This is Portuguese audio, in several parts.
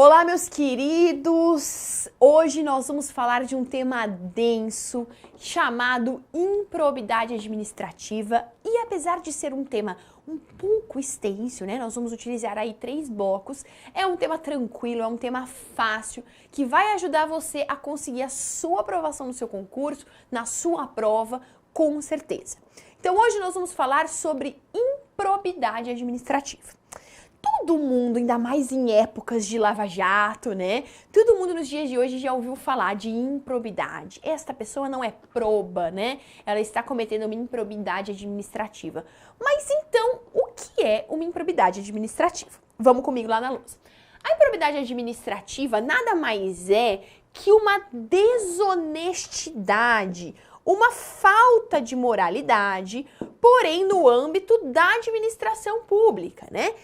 Olá, meus queridos! Hoje nós vamos falar de um tema denso chamado improbidade administrativa e apesar de ser um tema um pouco extenso, né? Nós vamos utilizar aí 3 blocos. É um tema tranquilo, é um tema fácil que vai ajudar você a conseguir a sua aprovação no seu concurso, na sua prova, com certeza. Então hoje nós vamos falar sobre improbidade administrativa. Todo mundo, ainda mais em épocas de Lava Jato, né? Todo mundo nos dias de hoje já ouviu falar de improbidade. Esta pessoa não é proba, né? Ela está cometendo uma improbidade administrativa. Mas então, o que é uma improbidade administrativa? Vamos comigo lá na lousa. A improbidade administrativa nada mais é que uma desonestidade, uma falta de moralidade, porém no âmbito da administração pública, né?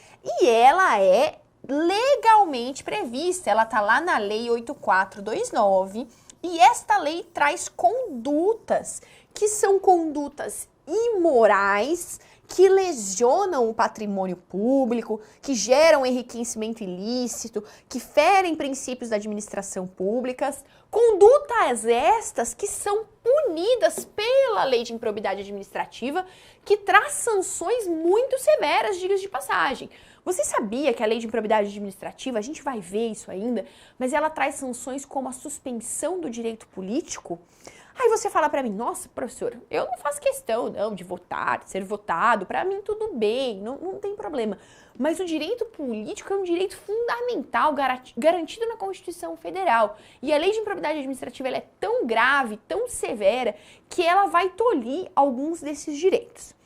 E ela é legalmente prevista, ela tá lá na Lei 8429, e esta lei traz condutas que são condutas imorais, que lesionam o patrimônio público, que geram enriquecimento ilícito, que ferem princípios da administração pública, condutas estas que são punidas pela Lei de Improbidade Administrativa, que traz sanções muito severas, diga-se de passagem. Você sabia que a Lei de Improbidade Administrativa, a gente vai ver isso ainda, mas ela traz sanções como a suspensão do direito político? Aí você fala pra mim, nossa, professor, eu não faço questão não de votar, de ser votado, pra mim tudo bem, não tem problema. Mas o direito político é um direito fundamental, garantido na Constituição Federal. E a Lei de Improbidade Administrativa ela é tão grave, tão severa, que ela vai tolir alguns desses direitos.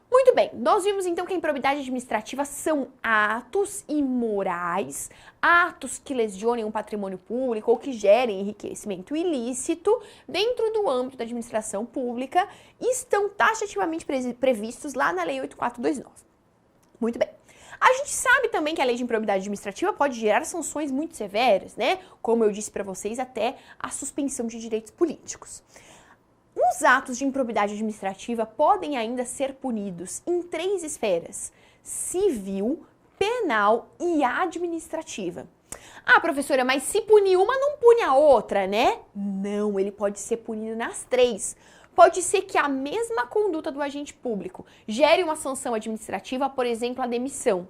Muito bem, nós vimos então que a improbidade administrativa são atos imorais, atos que lesionem o patrimônio público ou que gerem enriquecimento ilícito dentro do âmbito da administração pública e estão taxativamente previstos lá na Lei 8429. Muito bem. A gente sabe também que a Lei de Improbidade Administrativa pode gerar sanções muito severas, né? Como eu disse para vocês, até a suspensão de direitos políticos. Os atos de improbidade administrativa podem ainda ser punidos em 3 esferas: civil, penal e administrativa. Ah, professora, mas se punir uma, não pune a outra, né? Não, ele pode ser punido nas 3. Pode ser que a mesma conduta do agente público gere uma sanção administrativa, por exemplo, a demissão.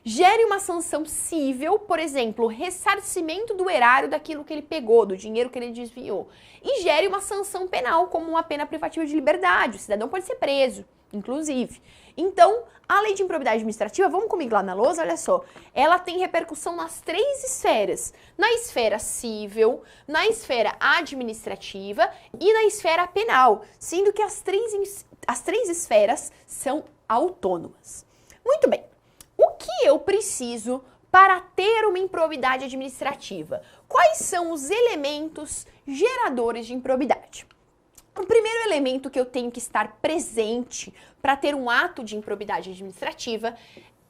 Gere uma sanção civil, por exemplo, o ressarcimento do erário daquilo que ele pegou, do dinheiro que ele desviou. E gere uma sanção penal, como uma pena privativa de liberdade. O cidadão pode ser preso, inclusive. Então, a Lei de Improbidade Administrativa, vamos comigo lá na lousa, olha só, ela tem repercussão nas 3 esferas. Na esfera civil, na esfera administrativa e na esfera penal, sendo que as três esferas são autônomas. Muito bem. O que eu preciso para ter uma improbidade administrativa? Quais são os elementos geradores de improbidade? O primeiro elemento que eu tenho que estar presente para ter um ato de improbidade administrativa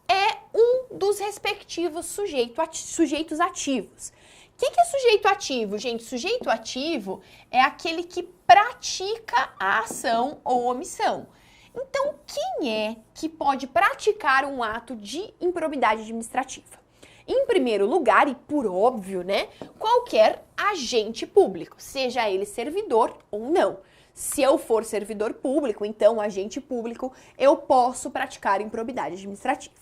é um dos respectivos sujeitos ativos. O que é sujeito ativo, gente? Sujeito ativo é aquele que pratica a ação ou omissão. Então, quem é que pode praticar um ato de improbidade administrativa? Em primeiro lugar, e por óbvio, né, qualquer agente público, seja ele servidor ou não. Se eu for servidor público, então agente público, eu posso praticar improbidade administrativa.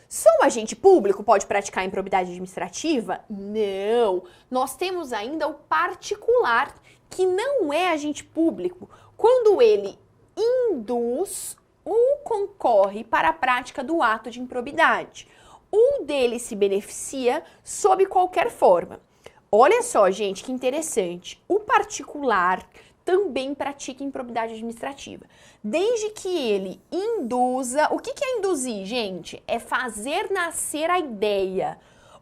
Só um agente público pode praticar improbidade administrativa? Não. Nós temos ainda o particular, que não é agente público, quando ele induz ou concorre para a prática do ato de improbidade, ou dele se beneficia sob qualquer forma. Olha só, gente, que interessante. O particular também pratica improbidade administrativa, desde que ele induza. O que é induzir, gente? É fazer nascer a ideia.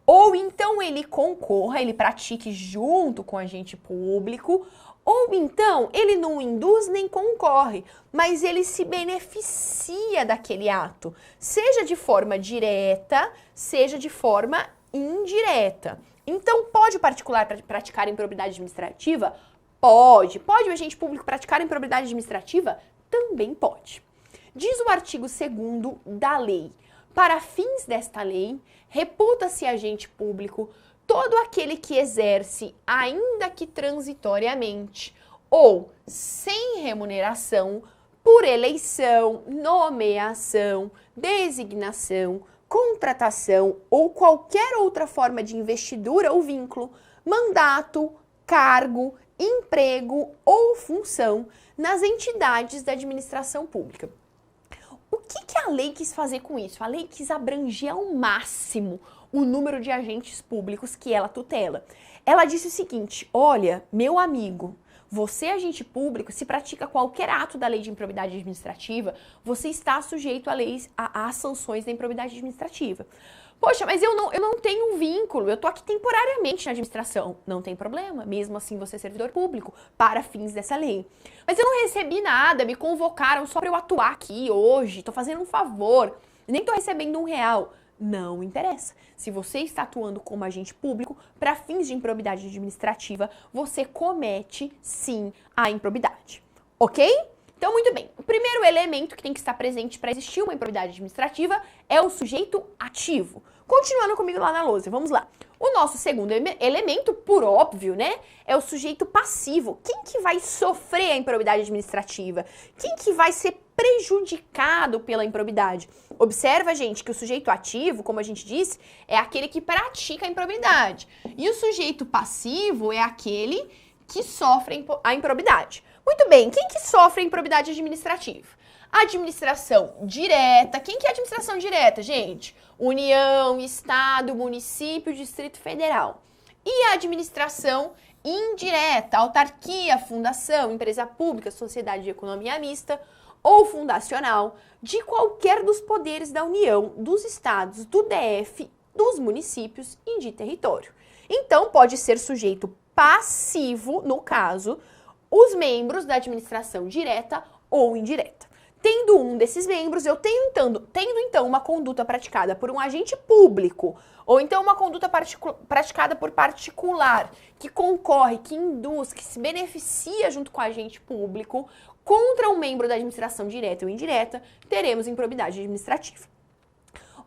Ou então ele concorra, ele pratique junto com o agente público, ou então ele não induz nem concorre, mas ele se beneficia daquele ato, seja de forma direta, seja de forma indireta. Então, pode o particular praticar improbidade administrativa? Pode. Pode o agente público praticar improbidade administrativa? Também pode. Diz o artigo 2º da lei: para fins desta lei, reputa-se agente público todo aquele que exerce, ainda que transitoriamente, ou sem remuneração, por eleição, nomeação, designação, contratação ou qualquer outra forma de investidura ou vínculo, mandato, cargo, emprego ou função nas entidades da administração pública. O que a lei quis fazer com isso? A lei quis abranger ao máximo o número de agentes públicos que ela tutela. Ela disse o seguinte: olha, meu amigo, você, agente público, se pratica qualquer ato da lei de improbidade administrativa, você está sujeito às sanções da improbidade administrativa. Poxa, mas eu não tenho um vínculo, eu tô aqui temporariamente na administração. Não tem problema, mesmo assim você é servidor público, para fins dessa lei. Mas eu não recebi nada, me convocaram só para eu atuar aqui hoje, tô fazendo um favor, nem tô recebendo R$1. Não interessa. Se você está atuando como agente público, para fins de improbidade administrativa, você comete, sim, a improbidade. Ok? Então, muito bem. O primeiro elemento que tem que estar presente para existir uma improbidade administrativa é o sujeito ativo. Continuando comigo lá na lousa, vamos lá. O nosso segundo elemento, por óbvio, né, é o sujeito passivo. Quem que vai sofrer a improbidade administrativa? Quem que vai ser prejudicado pela improbidade? Observa, gente, que o sujeito ativo, como a gente disse, é aquele que pratica a improbidade. E o sujeito passivo é aquele que sofre a improbidade. Muito bem, quem que sofre a improbidade administrativa? Administração direta. Quem que é administração direta, gente? União, Estado, município, Distrito Federal. E a administração indireta, autarquia, fundação, empresa pública, sociedade de economia mista ou fundacional, de qualquer dos poderes da União, dos estados, do DF, dos municípios e de território. Então, pode ser sujeito passivo, no caso, os membros da administração direta ou indireta. Tendo um desses membros, eu tendo então uma conduta praticada por um agente público, ou então uma conduta praticada por particular, que concorre, que induz, que se beneficia junto com o agente público, contra um membro da administração direta ou indireta, teremos improbidade administrativa.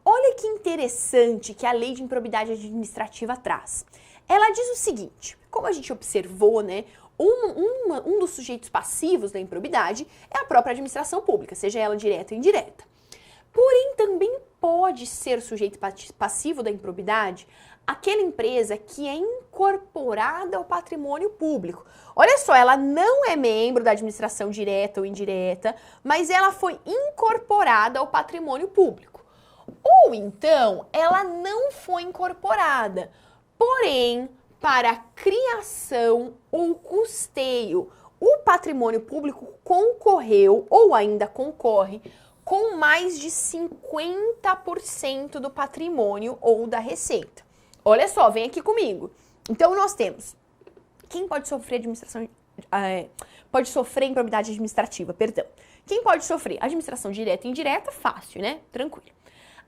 Olha que interessante que a lei de improbidade administrativa traz. Ela diz o seguinte, como a gente observou, né, um dos sujeitos passivos da improbidade é a própria administração pública, seja ela direta ou indireta. Porém, também pode ser sujeito passivo da improbidade aquela empresa que é incorporada ao patrimônio público. Olha só, ela não é membro da administração direta ou indireta, mas ela foi incorporada ao patrimônio público. Ou então, ela não foi incorporada, porém, para criação ou custeio, o patrimônio público concorreu ou ainda concorre com mais de 50% do patrimônio ou da receita. Olha só, vem aqui comigo. Então, nós temos quem pode sofrer pode sofrer improbidade administrativa, perdão. Quem pode sofrer? Administração direta e indireta, fácil, né? Tranquilo.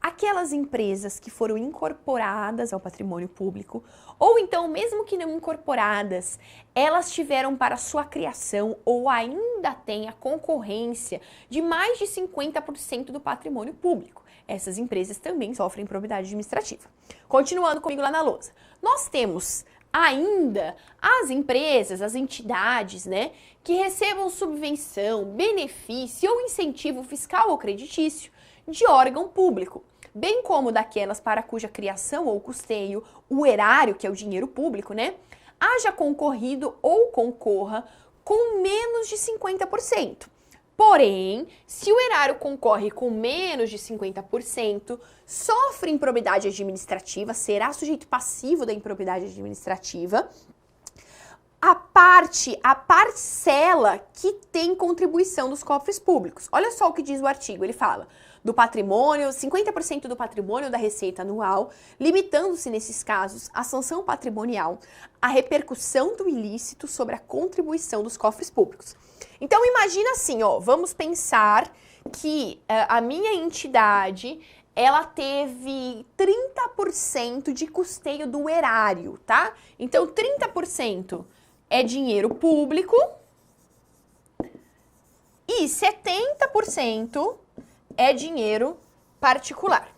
Aquelas empresas que foram incorporadas ao patrimônio público, ou então, mesmo que não incorporadas, elas tiveram para sua criação ou ainda têm a concorrência de mais de 50% do patrimônio público. Essas empresas também sofrem improbidade administrativa. Continuando comigo lá na lousa. Nós temos ainda as empresas, as entidades, né, que recebam subvenção, benefício ou incentivo fiscal ou creditício de órgão público, bem como daquelas para cuja criação ou custeio o erário, que é o dinheiro público, né, haja concorrido ou concorra com menos de 50%. Porém, se o erário concorre com menos de 50%, sofre improbidade administrativa, será sujeito passivo da improbidade administrativa, a parcela que tem contribuição dos cofres públicos. Olha só o que diz o artigo, ele fala do patrimônio, 50% do patrimônio da receita anual, limitando-se nesses casos a sanção patrimonial, a repercussão do ilícito sobre a contribuição dos cofres públicos. Então imagina assim, ó, vamos pensar que a minha entidade, ela teve 30% de custeio do erário, tá? Então 30% é dinheiro público e 70% é dinheiro particular.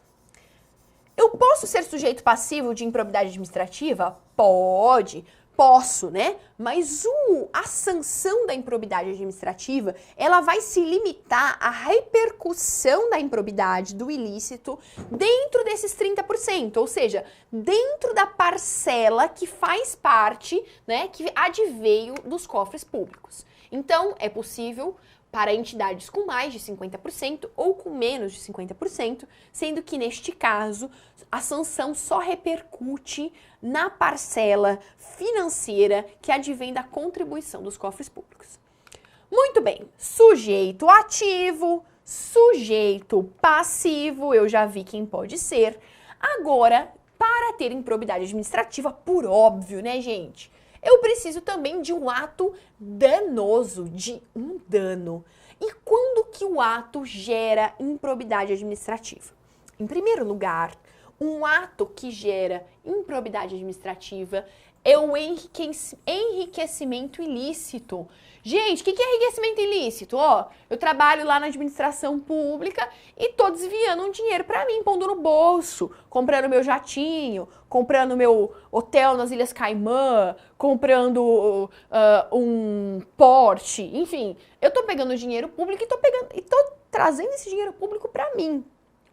Eu posso ser sujeito passivo de improbidade administrativa? Pode. Posso, né? Mas a sanção da improbidade administrativa, ela vai se limitar à repercussão da improbidade, do ilícito, dentro desses 30%, ou seja, dentro da parcela que faz parte, né, que adveio dos cofres públicos. Então, é possível para entidades com mais de 50% ou com menos de 50%, sendo que, neste caso, a sanção só repercute na parcela financeira que advém da contribuição dos cofres públicos. Muito bem, sujeito ativo, sujeito passivo, eu já vi quem pode ser. Agora, para ter improbidade administrativa, por óbvio, né, gente? Eu preciso também de um ato danoso, de um dano. E quando que o ato gera improbidade administrativa? Em primeiro lugar, um ato que gera improbidade administrativa é o enriquecimento ilícito. Gente, o que é enriquecimento ilícito? Ó, eu trabalho lá na administração pública e tô desviando um dinheiro para mim, pondo no bolso, comprando meu jatinho, comprando meu hotel nas Ilhas Caimã, comprando um Porsche, enfim. Eu tô pegando o dinheiro público e tô trazendo esse dinheiro público para mim.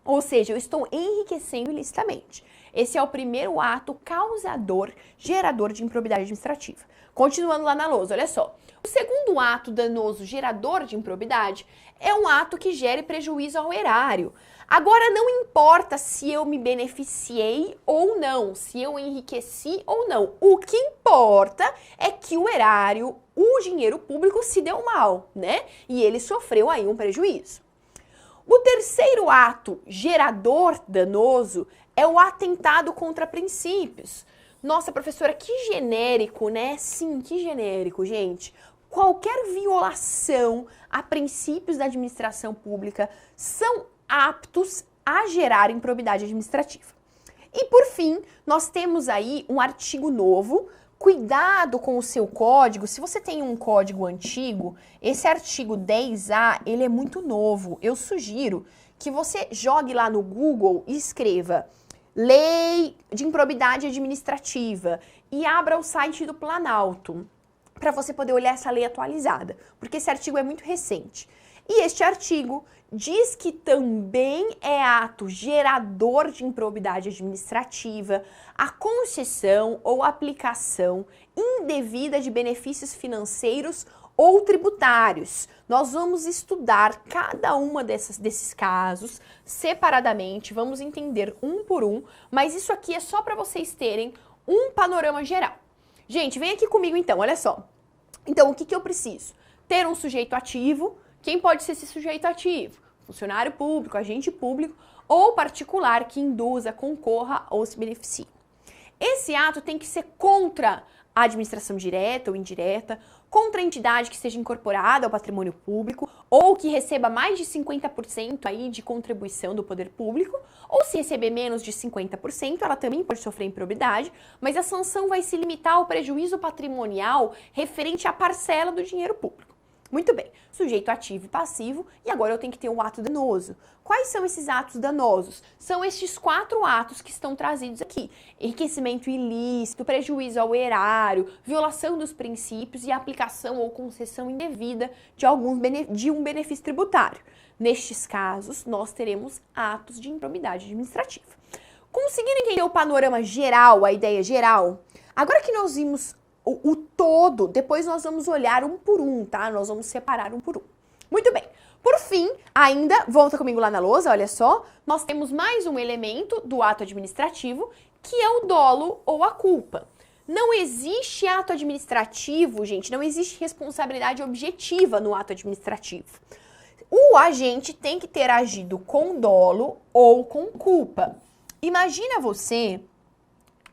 Ou seja, eu estou enriquecendo ilicitamente. Esse é o primeiro ato causador, gerador de improbidade administrativa. Continuando lá na lousa, olha só. O segundo ato danoso gerador de improbidade é um ato que gere prejuízo ao erário. Agora, não importa se eu me beneficiei ou não, se eu enriqueci ou não. O que importa é que o erário, o dinheiro público, se deu mal, né? E ele sofreu aí um prejuízo. O terceiro ato gerador danoso é o atentado contra princípios. Nossa, professora, que genérico, né? Sim, que genérico, gente. Qualquer violação a princípios da administração pública são aptos a gerar improbidade administrativa. E, por fim, nós temos aí um artigo novo. Cuidado com o seu código. Se você tem um código antigo, esse artigo 10A, ele é muito novo. Eu sugiro que você jogue lá no Google e escreva Lei de Improbidade Administrativa e abra o site do Planalto para você poder olhar essa lei atualizada, porque esse artigo é muito recente. E este artigo diz que também é ato gerador de improbidade administrativa a concessão ou aplicação indevida de benefícios financeiros ou tributários. Nós vamos estudar cada uma desses casos separadamente, vamos entender um por um, mas isso aqui é só para vocês terem um panorama geral. Gente, vem aqui comigo então, olha só. Então, o que eu preciso? Ter um sujeito ativo. Quem pode ser esse sujeito ativo? Funcionário público, agente público ou particular que induza, concorra ou se beneficie. Esse ato tem que ser contra a administração direta ou indireta, contra a entidade que seja incorporada ao patrimônio público ou que receba mais de 50% aí de contribuição do poder público, ou se receber menos de 50%, ela também pode sofrer improbidade, mas a sanção vai se limitar ao prejuízo patrimonial referente à parcela do dinheiro público. Muito bem, sujeito ativo e passivo, e agora eu tenho que ter um ato danoso. Quais são esses atos danosos? São estes 4 atos que estão trazidos aqui. Enriquecimento ilícito, prejuízo ao erário, violação dos princípios e aplicação ou concessão indevida de um benefício tributário. Nestes casos, nós teremos atos de improbidade administrativa. Conseguindo entender o panorama geral, a ideia geral? Agora que nós vimos o todo, depois nós vamos olhar um por um, tá? Nós vamos separar um por um. Muito bem. Por fim, ainda, volta comigo lá na lousa, olha só, nós temos mais um elemento do ato administrativo, que é o dolo ou a culpa. Não existe ato administrativo, gente, não existe responsabilidade objetiva no ato administrativo. O agente tem que ter agido com dolo ou com culpa. Imagina você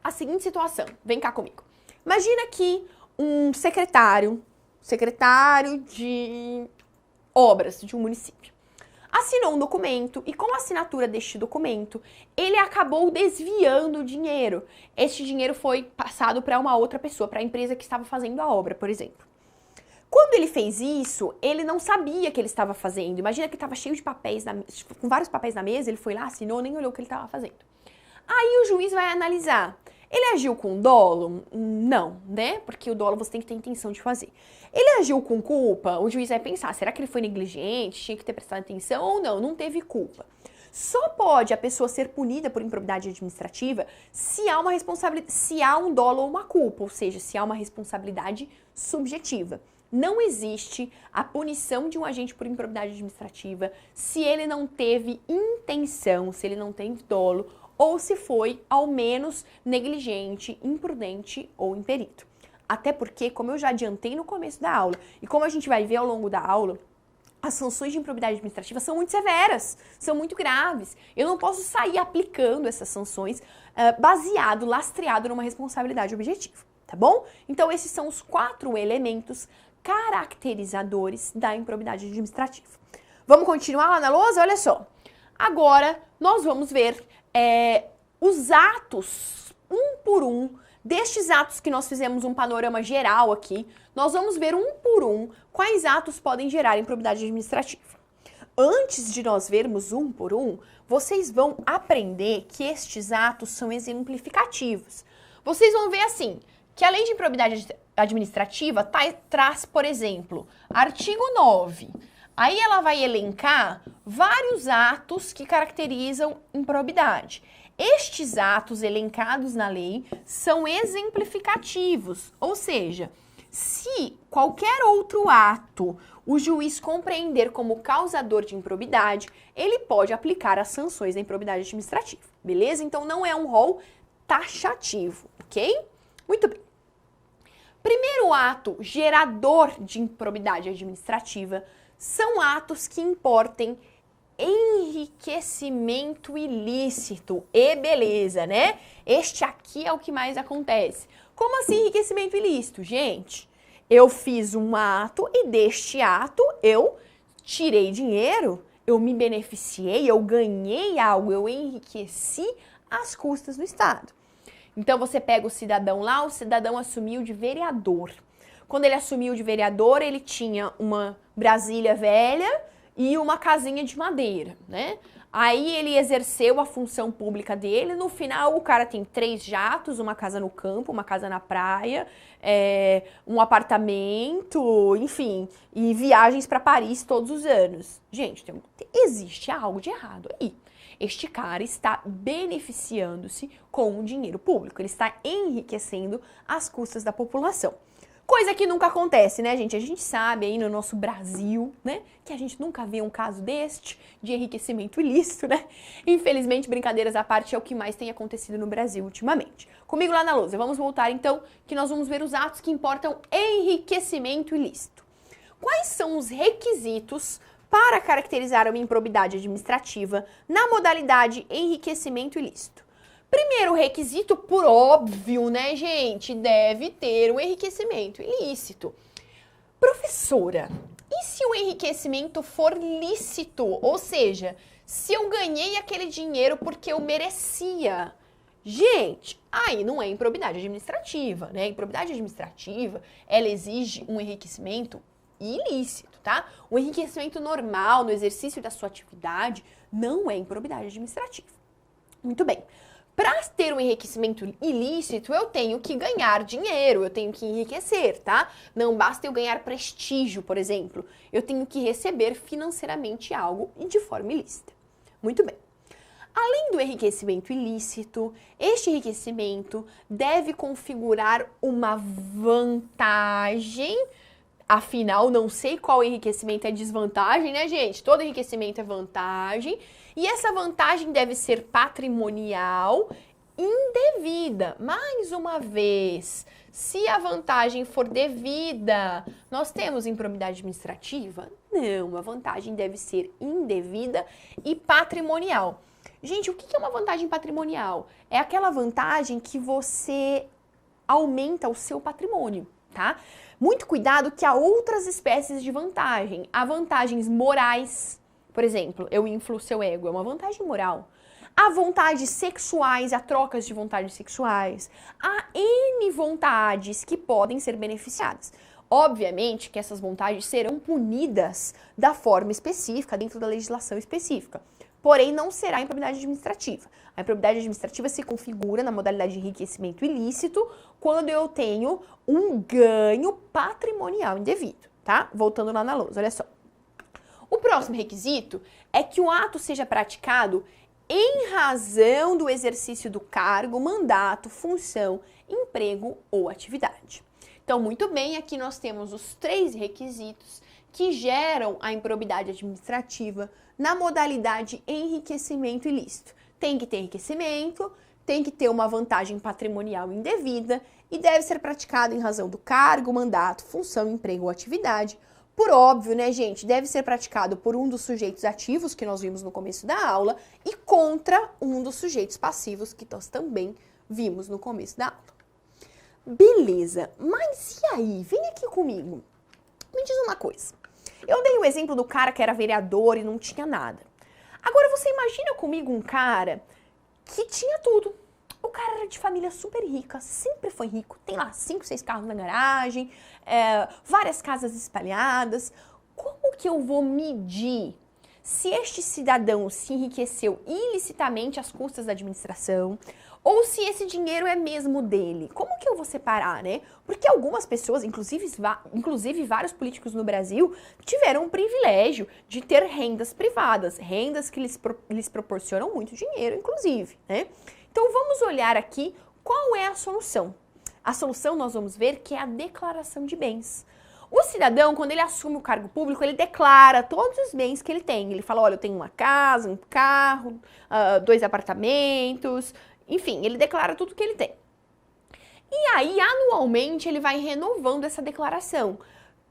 a seguinte situação, vem cá comigo. Imagina que um secretário de obras de um município assinou um documento e com a assinatura deste documento, ele acabou desviando o dinheiro. Este dinheiro foi passado para uma outra pessoa, para a empresa que estava fazendo a obra, por exemplo. Quando ele fez isso, ele não sabia que ele estava fazendo. Imagina que estava cheio de papéis, com vários papéis na mesa, ele foi lá, assinou, nem olhou o que ele estava fazendo. Aí o juiz vai analisar. Ele agiu com dolo? Não, né? Porque o dolo você tem que ter intenção de fazer. Ele agiu com culpa? O juiz vai pensar, será que ele foi negligente? Tinha que ter prestado atenção ou não? Não teve culpa. Só pode a pessoa ser punida por improbidade administrativa se há uma responsabilidade, se há um dolo ou uma culpa, ou seja, se há uma responsabilidade subjetiva. Não existe a punição de um agente por improbidade administrativa se ele não teve intenção, se ele não tem dolo, ou se foi, ao menos, negligente, imprudente ou imperito. Até porque, como eu já adiantei no começo da aula, e como a gente vai ver ao longo da aula, as sanções de improbidade administrativa são muito severas, são muito graves. Eu não posso sair aplicando essas sanções baseado, lastreado numa responsabilidade objetiva, tá bom? Então, esses são os 4 elementos caracterizadores da improbidade administrativa. Vamos continuar lá na lousa? Olha só. Agora, nós vamos ver os atos, um por um, destes atos que nós fizemos um panorama geral aqui, nós vamos ver um por um quais atos podem gerar improbidade administrativa. Antes de nós vermos um por um, vocês vão aprender que estes atos são exemplificativos. Vocês vão ver assim, que a lei de improbidade administrativa traz, por exemplo, artigo 9. Aí ela vai elencar vários atos que caracterizam improbidade. Estes atos elencados na lei são exemplificativos, ou seja, se qualquer outro ato o juiz compreender como causador de improbidade, ele pode aplicar as sanções da improbidade administrativa, beleza? Então não é um rol taxativo, ok? Muito bem. Primeiro ato gerador de improbidade administrativa são atos que importem enriquecimento ilícito. E beleza, né? Este aqui é o que mais acontece. Como assim enriquecimento ilícito? Gente, eu fiz um ato e deste ato eu tirei dinheiro, eu me beneficiei, eu ganhei algo, eu enriqueci às custas do Estado. Então você pega o cidadão lá, o cidadão assumiu de vereador. Quando ele assumiu de vereador, ele tinha uma Brasília velha e uma casinha de madeira, né? Aí ele exerceu a função pública dele, no final o cara tem 3 jatos, uma casa no campo, uma casa na praia, um apartamento, enfim, e viagens para Paris todos os anos. Gente, existe algo de errado aí. Este cara está beneficiando-se com o dinheiro público, ele está enriquecendo às custas da população. Coisa que nunca acontece, né, gente? A gente sabe aí no nosso Brasil, né, que a gente nunca vê um caso deste de enriquecimento ilícito, né? Infelizmente, brincadeiras à parte, é o que mais tem acontecido no Brasil ultimamente. Comigo lá na lousa, vamos voltar então, que nós vamos ver os atos que importam enriquecimento ilícito. Quais são os requisitos para caracterizar uma improbidade administrativa na modalidade enriquecimento ilícito? Primeiro requisito, por óbvio, né, gente? Deve ter um enriquecimento ilícito. Professora, e se o enriquecimento for lícito? Ou seja, se eu ganhei aquele dinheiro porque eu merecia? Gente, aí não é improbidade administrativa, né? Improbidade administrativa, ela exige um enriquecimento ilícito, tá? O enriquecimento normal no exercício da sua atividade não é improbidade administrativa. Muito bem. Para ter um enriquecimento ilícito, eu tenho que ganhar dinheiro, eu tenho que enriquecer, tá? Não basta eu ganhar prestígio, por exemplo. Eu tenho que receber financeiramente algo e de forma ilícita. Muito bem. Além do enriquecimento ilícito, este enriquecimento deve configurar uma vantagem. Afinal, não sei qual enriquecimento é desvantagem, né, gente? Todo enriquecimento é vantagem. E essa vantagem deve ser patrimonial indevida. Mais uma vez, se a vantagem for devida, nós temos improbidade administrativa? Não, a vantagem deve ser indevida e patrimonial. Gente, o que é uma vantagem patrimonial? É aquela vantagem que você aumenta o seu patrimônio, tá? Muito cuidado que há outras espécies de vantagem. Há vantagens morais. Por exemplo, eu inflo o seu ego, é uma vantagem moral. Há vontades sexuais, há trocas de vontades sexuais. Há N vontades que podem ser beneficiadas. Obviamente que essas vontades serão punidas da forma específica, dentro da legislação específica. porém não será improbidade administrativa. A improbidade administrativa se configura na modalidade de enriquecimento ilícito quando eu tenho um ganho patrimonial indevido, tá? Voltando lá na lousa, olha só. O próximo requisito é que o ato seja praticado em razão do exercício do cargo, mandato, função, emprego ou atividade. Então, muito bem, aqui nós temos os 3 requisitos que geram a improbidade administrativa na modalidade enriquecimento ilícito. Tem que ter enriquecimento, tem que ter uma vantagem patrimonial indevida e deve ser praticado em razão do cargo, mandato, função, emprego ou atividade. Por óbvio, né, gente, deve ser praticado por um dos sujeitos ativos, que nós vimos no começo da aula, e contra um dos sujeitos passivos, que nós também vimos no começo da aula. Beleza, mas e aí? Vem aqui comigo. Me diz uma coisa. Eu dei o exemplo do cara que era vereador e não tinha nada. Agora, você imagina comigo um cara que tinha tudo. O cara era de família super rica, sempre foi rico, tem lá 5, 6 carros na garagem, várias casas espalhadas. Como que eu vou medir se este cidadão se enriqueceu ilicitamente às custas da administração ou se esse dinheiro é mesmo dele? Como que eu vou separar, né? Porque algumas pessoas, inclusive vários políticos no Brasil, tiveram o privilégio de ter rendas privadas, rendas que lhes proporcionam muito dinheiro, inclusive, né? Então, vamos olhar aqui qual é a solução. A solução nós vamos ver que é a declaração de bens. O cidadão, quando ele assume o cargo público, ele declara todos os bens que ele tem. Ele fala, olha, eu tenho uma casa, um carro, 2 apartamentos, enfim, ele declara tudo que ele tem. E aí, anualmente, ele vai renovando essa declaração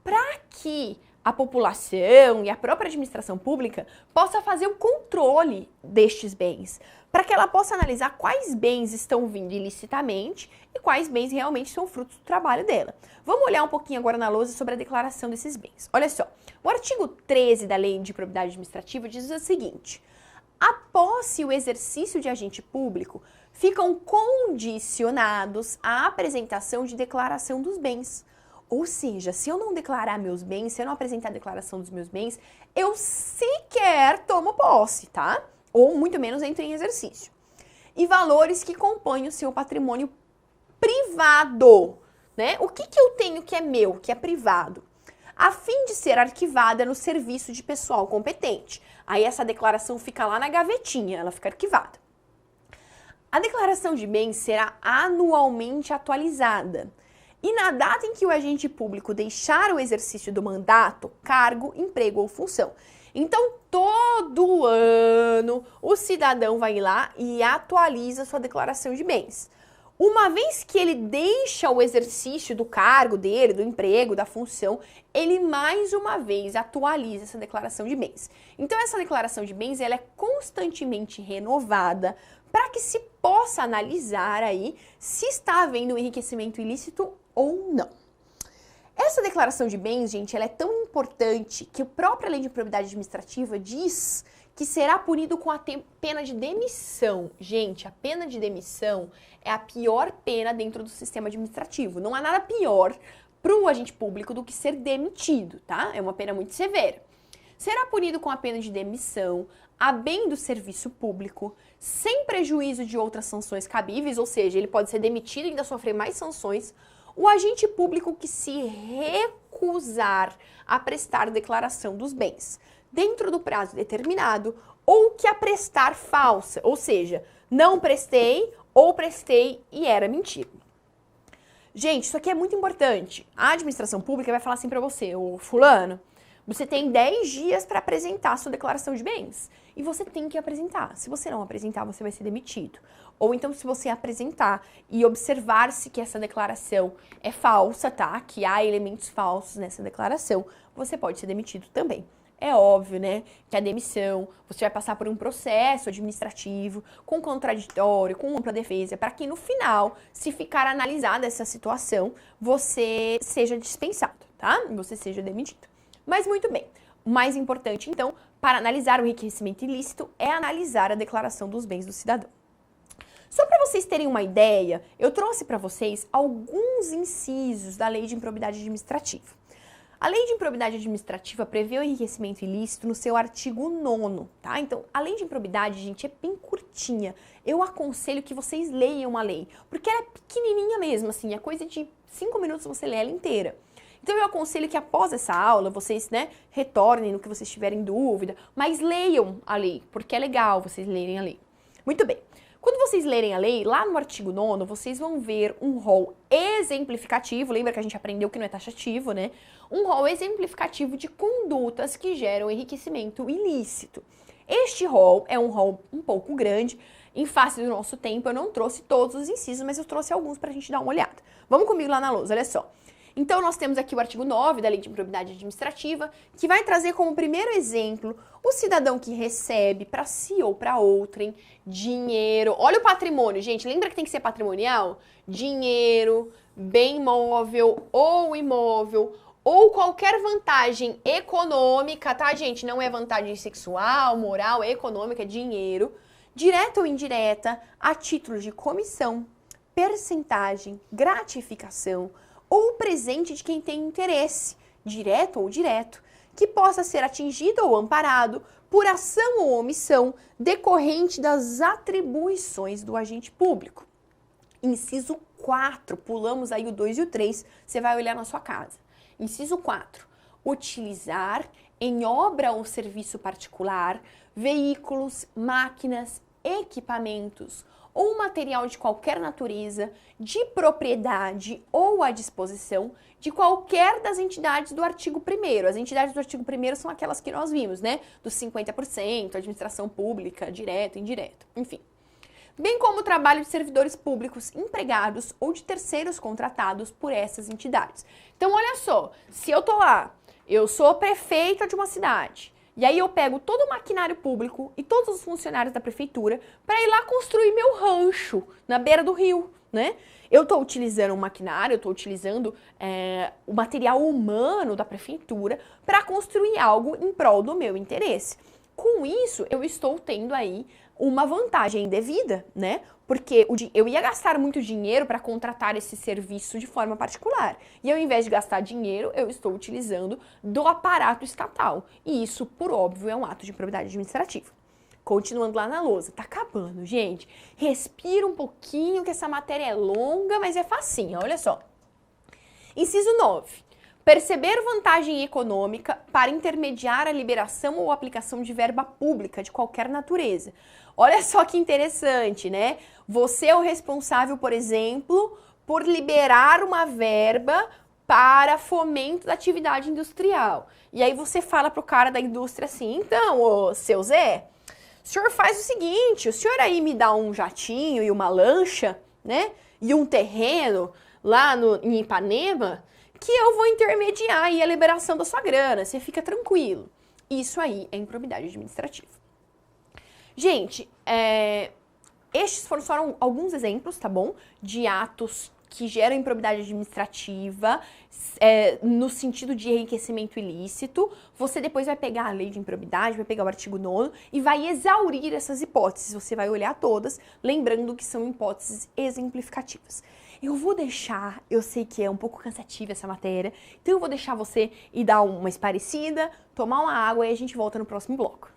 para que a população e a própria administração pública possa fazer o controle destes bens, para que ela possa analisar quais bens estão vindo ilicitamente e quais bens realmente são frutos do trabalho dela. Vamos olhar um pouquinho agora na lousa sobre a declaração desses bens. Olha só, o artigo 13 da Lei de Probidade Administrativa diz o seguinte: a posse e o exercício de agente público ficam condicionados à apresentação de declaração dos bens. Ou seja, se eu não declarar meus bens, se eu não apresentar a declaração dos meus bens, eu sequer tomo posse, tá? Ou muito menos entro em exercício. E valores que compõem o seu patrimônio privado, né? O que eu tenho que é meu, que é privado? A fim de ser arquivada no serviço de pessoal competente. Aí essa declaração fica lá na gavetinha, ela fica arquivada. A declaração de bens será anualmente atualizada. E na data em que o agente público deixar o exercício do mandato, cargo, emprego ou função. Então, todo ano, o cidadão vai lá e atualiza sua declaração de bens. Uma vez que ele deixa o exercício do cargo dele, do emprego, da função, ele mais uma vez atualiza essa declaração de bens. Então, essa declaração de bens, ela é constantemente renovada para que se possa analisar aí se está havendo um enriquecimento ilícito ou não. Essa declaração de bens, gente, ela é tão importante que a própria Lei de Probidade Administrativa diz que será punido com a pena de demissão. Gente, a pena de demissão é a pior pena dentro do sistema administrativo. Não há nada pior para o agente público do que ser demitido, tá? É uma pena muito severa. Será punido com a pena de demissão, a bem do serviço público, sem prejuízo de outras sanções cabíveis, ou seja, ele pode ser demitido e ainda sofrer mais sanções, o agente público que se recusar a prestar declaração dos bens dentro do prazo determinado ou que a prestar falsa, ou seja, não prestei ou prestei e era mentira. Gente, isso aqui é muito importante. A administração pública vai falar assim para você, ô fulano, você tem 10 dias para apresentar a sua declaração de bens. E você tem que apresentar. Se você não apresentar, você vai ser demitido. Ou então, se você apresentar e observar-se que essa declaração é falsa, tá? Que há elementos falsos nessa declaração, você pode ser demitido também. É óbvio, né, que a demissão, você vai passar por um processo administrativo, com contraditório, com ampla defesa, para que no final, se ficar analisada essa situação, você seja dispensado, tá? Você seja demitido. Mas muito bem, o mais importante, então, para analisar o enriquecimento ilícito é analisar a declaração dos bens do cidadão. Só para vocês terem uma ideia, eu trouxe para vocês alguns incisos da Lei de Improbidade Administrativa. A Lei de Improbidade Administrativa prevê o enriquecimento ilícito no seu artigo 9º, tá? Então, a Lei de Improbidade, gente, é bem curtinha. Eu aconselho que vocês leiam a lei, porque ela é pequenininha mesmo, assim, é coisa de 5 minutos você lê ela inteira. Então, eu aconselho que após essa aula, vocês, né, retornem no que vocês tiverem dúvida, mas leiam a lei, porque é legal vocês lerem a lei. Muito bem. Quando vocês lerem a lei, lá no artigo 9º, vocês vão ver um rol exemplificativo, lembra que a gente aprendeu que não é taxativo, né? Um rol exemplificativo de condutas que geram enriquecimento ilícito. Este rol é um rol um pouco grande, em face do nosso tempo eu não trouxe todos os incisos, mas eu trouxe alguns para a gente dar uma olhada. Vamos comigo lá na lousa, olha só. Então, nós temos aqui o artigo 9 da Lei de Improbidade Administrativa, que vai trazer como primeiro exemplo o cidadão que recebe para si ou para outrem dinheiro. Olha o patrimônio, gente, lembra que tem que ser patrimonial? Dinheiro, bem móvel ou imóvel, ou qualquer vantagem econômica, tá, gente? Não é vantagem sexual, moral, é econômica, é dinheiro, direta ou indireta, a título de comissão, percentagem, gratificação, ou presente de quem tem interesse, direto ou direto, que possa ser atingido ou amparado por ação ou omissão decorrente das atribuições do agente público. Inciso 4, pulamos aí o 2 e o 3, você vai olhar na sua casa. Inciso 4, utilizar em obra ou serviço particular veículos, máquinas, equipamentos ou material de qualquer natureza, de propriedade ou à disposição de qualquer das entidades do artigo 1º. As entidades do artigo 1º são aquelas que nós vimos, né? Dos 50%, administração pública, direto, indireto, enfim. Bem como o trabalho de servidores públicos empregados ou de terceiros contratados por essas entidades. Então, olha só, se eu tô lá, eu sou prefeita de uma cidade, e aí eu pego todo o maquinário público e todos os funcionários da prefeitura para ir lá construir meu rancho na beira do rio, né? Eu estou utilizando um maquinário, eu estou utilizando o material humano da prefeitura para construir algo em prol do meu interesse. Com isso, eu estou tendo aí uma vantagem indevida, né? Porque eu ia gastar muito dinheiro para contratar esse serviço de forma particular. E ao invés de gastar dinheiro, eu estou utilizando do aparato estatal. E isso, por óbvio, é um ato de improbidade administrativa. Continuando lá na lousa. Tá acabando, gente. Respira um pouquinho, que essa matéria é longa, mas é facinha. Olha só. Inciso 9. Perceber vantagem econômica para intermediar a liberação ou aplicação de verba pública de qualquer natureza. Olha só que interessante, né? Você é o responsável, por exemplo, por liberar uma verba para fomento da atividade industrial. E aí você fala pro cara da indústria assim, então, ô, seu Zé, o senhor faz o seguinte, o senhor aí me dá um jatinho e uma lancha, né? E um terreno lá em Ipanema, que eu vou intermediar aí a liberação da sua grana, você fica tranquilo. Isso aí é improbidade administrativa. Gente, estes foram só alguns exemplos, tá bom? De atos que geram improbidade administrativa no sentido de enriquecimento ilícito. Você depois vai pegar a lei de improbidade, vai pegar o artigo 9º e vai exaurir essas hipóteses. Você vai olhar todas, lembrando que são hipóteses exemplificativas. Eu vou deixar, eu sei que é um pouco cansativa essa matéria, então eu vou deixar você ir dar uma esparecida, tomar uma água e a gente volta no próximo bloco.